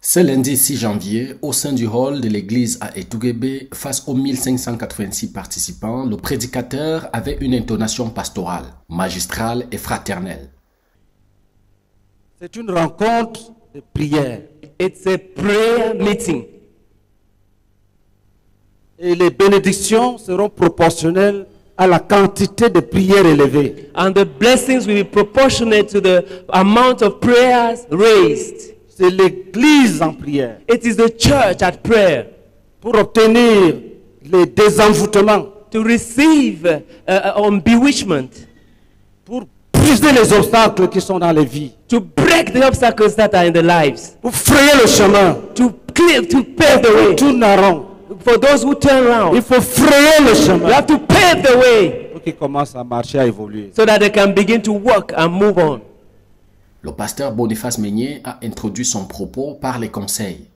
Ce lundi 6 janvier, au sein du hall de l'église à Etuguebe, face aux 1586 participants, le prédicateur avait une intonation pastorale, magistrale et fraternelle. C'est une rencontre de prière. It's a prayer meeting. Et les bénédictions seront proportionnelles à la quantité de prières élevées. And the blessings will be proportionate to the amount of prayers raised. C'est l'église en prière. It is the church at prayer. Pour obtenir les désenvoûtements. To receive on bewitchment. Pour briser les obstacles qui sont dans les vies. To break the obstacles that are in the lives. Pour frayer le chemin. To pave the way. Tout narron. For those who turn around. Il faut frayer le chemin. You have to pave the way. Pour qu'ils commencent à marcher, à évoluer. So that they can begin to work and move on. Le pasteur Boniface Meignet a introduit son propos par les conseils.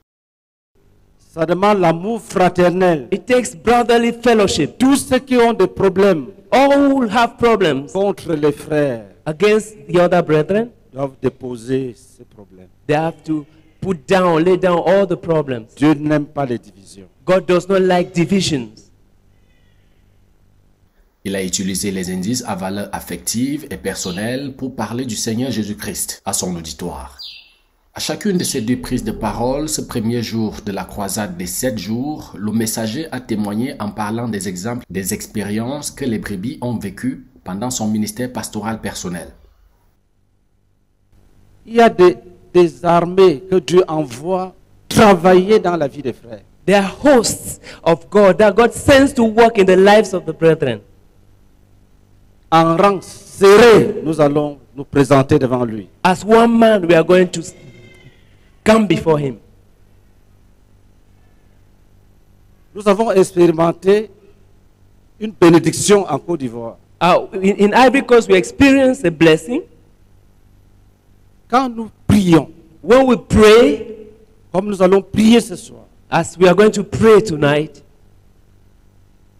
Ça demande l'amour fraternel. It takes brotherly fellowship. Tous ceux qui ont des problèmes, all who have problems contre les frères, against the other brethren, doivent déposer ces problèmes. They have to lay down all the problems. Dieu n'aime pas les divisions. God does not like divisions. Il a utilisé les indices à valeur affective et personnelle pour parler du Seigneur Jésus-Christ à son auditoire. À chacune de ces deux prises de parole, ce premier jour de la croisade des 7 jours, le messager a témoigné en parlant des exemples, des expériences que les brebis ont vécues pendant son ministère pastoral personnel. Il y a des armées que Dieu envoie travailler dans la vie des frères. There are hosts of God that God sends to work in the lives of the brethren. En rang serré, nous allons nous présenter devant lui. As one man, we are going to come before him. Nous avons expérimenté une bénédiction en Côte d'Ivoire. In Ivory Coast, we experienced a blessing. Quand nous prions, when we pray, comme nous allons prier ce soir, as we are going to pray tonight,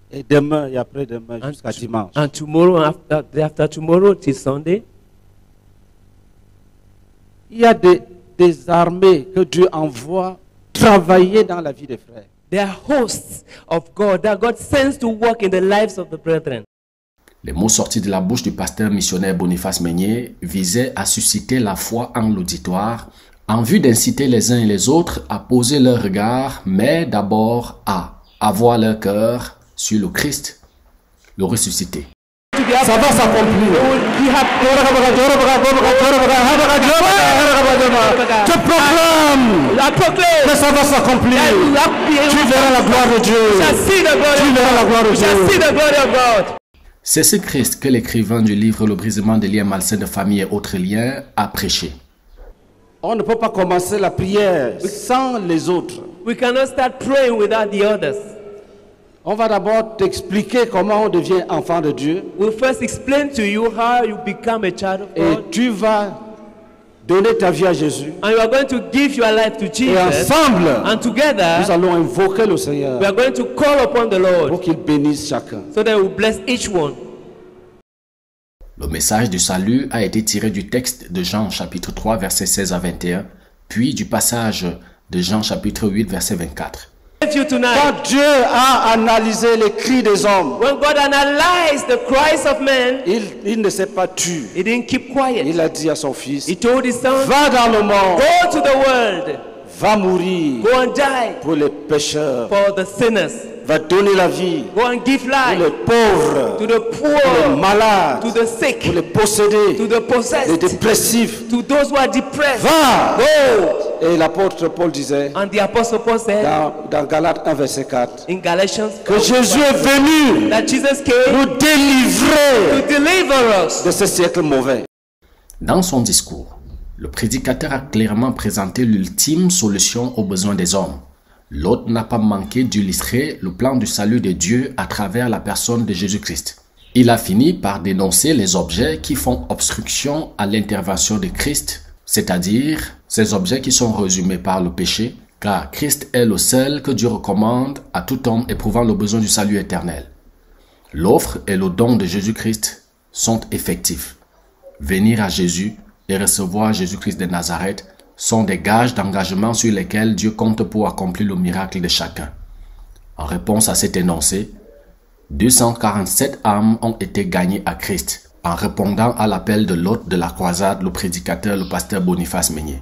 et demain et après-demain jusqu'à dimanche. And tomorrow, after tomorrow till Sunday. Il y a des armées que Dieu envoie travailler dans la vie des frères. There are hosts of God that God sends to work in the lives of the brethren. Les mots sortis de la bouche du pasteur missionnaire Boniface Meignet visaient à susciter la foi en l'auditoire, en vue d'inciter les uns et les autres à poser leur regard, mais d'abord à avoir leur cœur sur le Christ, le ressuscité. Ça va s'accomplir. Je proclame que ça va s'accomplir. Tu verras la gloire de Dieu. Tu verras la gloire de Dieu. C'est ce Christ que l'écrivain du livre Le brisement des liens malsains de famille et autres liens a prêché. On ne peut pas commencer la prière sans les autres. We cannot start praying without the others. On va d'abord t'expliquer comment on devient enfant de Dieu. We'll first explain to you how you become a child of God. Et tu vas donner ta vie à Jésus. And you are going to give your life to Jesus. Et ensemble, and together, nous allons invoquer le Seigneur. We are going to call upon the Lord. Pour qu'il bénisse chacun. So that He will bless each one. Le message du salut a été tiré du texte de Jean chapitre 3 versets 16 à 21, puis du passage de Jean chapitre 8 verset 24. Quand Dieu a analysé les cris des hommes, when God analyzed the cries of men, il ne s'est pas tu. He didn't keep quiet. Il a dit à son fils, He told his son, va dans le monde, go to the world, va mourir, go and die pour les pécheurs, for the sinners, va donner la vie, go and give life pour les pauvres, to the poor, pour les malades, to the sick, pour les possédés, to the possessed, les dépressifs. to those who are depressed. Va! Go! Et l'apôtre Paul disait, And the apostle Paul said, dans Galates 1 verset 4, in Galatians, que Jésus est venu that Jesus came nous délivrer to deliver us de ce siècle mauvais. Dans son discours, le prédicateur a clairement présenté l'ultime solution aux besoins des hommes. L'autre n'a pas manqué d'illustrer le plan du salut de Dieu à travers la personne de Jésus-Christ. Il a fini par dénoncer les objets qui font obstruction à l'intervention de Christ, c'est-à-dire ces objets qui sont résumés par le péché, car Christ est le seul que Dieu recommande à tout homme éprouvant le besoin du salut éternel. L'offre et le don de Jésus-Christ sont effectifs. Venir à Jésus et recevoir Jésus-Christ de Nazareth sont des gages d'engagement sur lesquels Dieu compte pour accomplir le miracle de chacun. En réponse à cet énoncé, 247 âmes ont été gagnées à Christ en répondant à l'appel de l'hôte de la croisade, le prédicateur, le pasteur Boniface Meigné.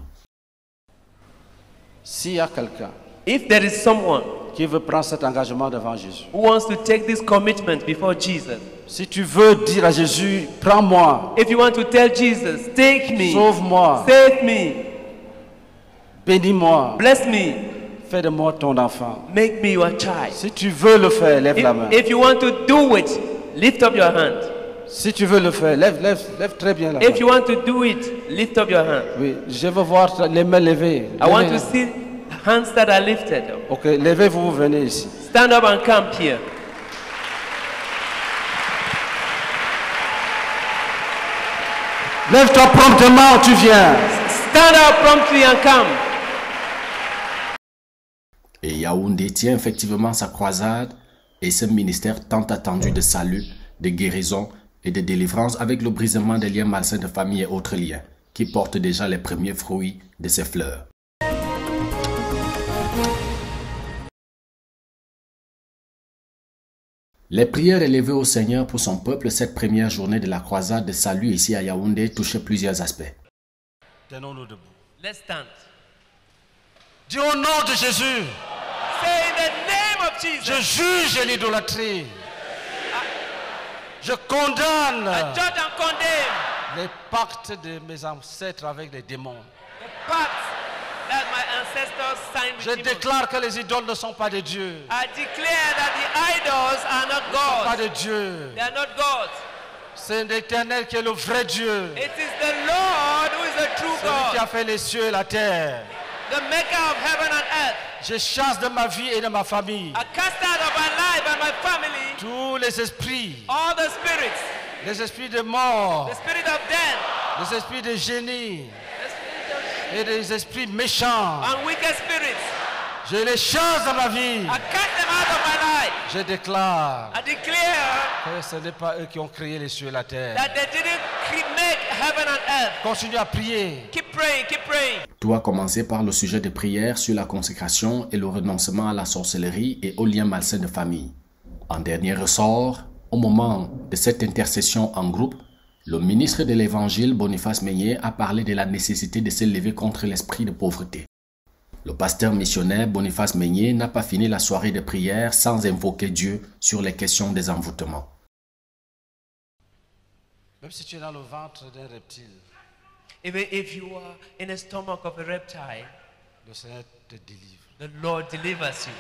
S'il y a quelqu'un If there is someone qui veut prendre cet engagement devant Jésus, who wants to take this commitment before Jesus, si tu veux dire à Jésus, prends-moi, if you want to tell Jesus, take me, sauve-moi, save me, bénis-moi, bless me, fais de moi ton enfant. make me your child. Si tu veux le faire, lève la main. If you want to do it, lift up your hand. Si tu veux le faire, lève très bien la main. If you want to do it, lift up your hand. Oui, je veux voir les mains levées. I want to see hands that are lifted. Ok, levez-vous, vous venez ici. Stand up and come here. Lève-toi promptement, tu viens. Stand up promptly and come. Et Yaoundé tient effectivement sa croisade et ce ministère tant attendu de salut, de guérison et de délivrance avec le brisement des liens malsains de famille et autres liens qui portent déjà les premiers fruits de ses fleurs. Les prières élevées au Seigneur pour son peuple cette première journée de la croisade de salut ici à Yaoundé touchaient plusieurs aspects. Tenons-nous debout. Let's stand. Dis au nom de Jésus, Say in the name of je Jesus. juge l'idolâtrie. Je condamne I judge and condemn les pactes de mes ancêtres avec les démons. the pact that my ancestors signed Je with demons. déclare que les idoles ne sont pas de Dieu. I declare that the idols are not Pas God. de Dieu. They are not God. C'est l'Éternel qui est le vrai Dieu. It is the Lord who is the true Celui qui a God, fait les cieux et la terre. the maker of heaven and earth. Je chasse de ma vie et de ma famille I cast out of my life and my family tous les esprits, all the spirits, les esprits de mort, the spirit of death, les esprits de génie the spirit of et des esprits méchants. and wicked spirits. Je les chasse dans ma vie. I cast them out of my life. Je déclare I declare que ce n'est pas eux qui ont créé les cieux et la terre. that they didn't make heaven and earth. Continue à prier. Keep praying, keep praying. Tout a commencé par le sujet de prière sur la consécration et le renoncement à la sorcellerie et aux liens malsains de famille. En dernier ressort, au moment de cette intercession en groupe, le ministre de l'Évangile Boniface Meigné a parlé de la nécessité de se lever contre l'esprit de pauvreté. Le pasteur missionnaire Boniface Meigné n'a pas fini la soirée de prière sans invoquer Dieu sur les questions des envoûtements. Même si tu es dans le ventre d'un reptile, Even if you are in the stomach of a reptile, le Seigneur te délivre. the Lord delivers you.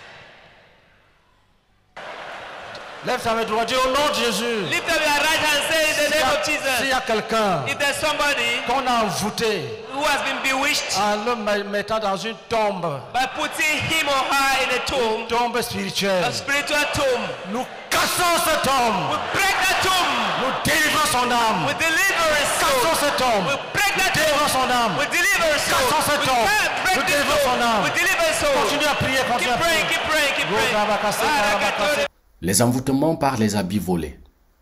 Lève ta main droite, dis au nom de Jésus. Lift up your right hand, say in the name of S'il Jesus. y a quelqu'un If there's somebody qu'on a envoûté who has been bewitched en le mettant dans une tombe by putting him or her in a tomb, spirituelle, a spiritual tomb, nous cassons ce tombe. we break that tomb, Nous délivrons son âme. we deliver his Cassons soul. ce tombe. We break Nous that délivrons tomb, son âme. we deliver his soul. Cassons ce We tombe. can't Nous break this délivrons son soul. âme. We deliver his soul. Continue à prier, continue Keep à praying, prier. keep praying, keep praying. Les envoûtements par les habits volés,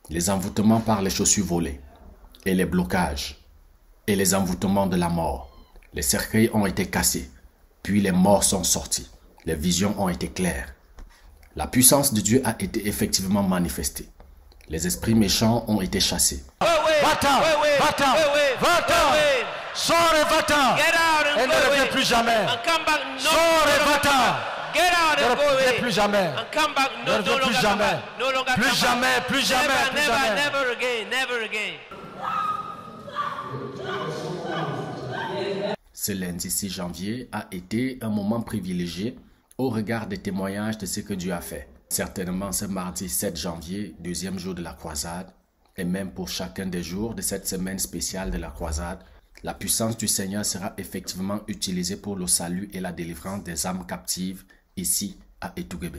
les envoûtements par les chaussures volées, et les blocages, et les envoûtements de la mort. Les cercueils ont été cassés, puis les morts sont sortis. Les visions ont été claires. La puissance de Dieu a été effectivement manifestée. Les esprits méchants ont été chassés. Va-t'en, va-t'en, va-t'en. Sors et va-t'en. Get out Et and ne go reviens away. plus jamais. And come back. No, Sors et no longer va-t'en. come back. Get out Ne and go reviens away. plus jamais. And come back. Ne No, no reviens plus longer come jamais. back. No longer Plus come jamais, back. plus jamais, Never, plus never, jamais. never again. Never again. Ce lundi 6 janvier a été un moment privilégié au regard des témoignages de ce que Dieu a fait. Certainement ce mardi 7 janvier, deuxième jour de la croisade, et même pour chacun des jours de cette semaine spéciale de la croisade, la puissance du Seigneur sera effectivement utilisée pour le salut et la délivrance des âmes captives ici à Etuguebe.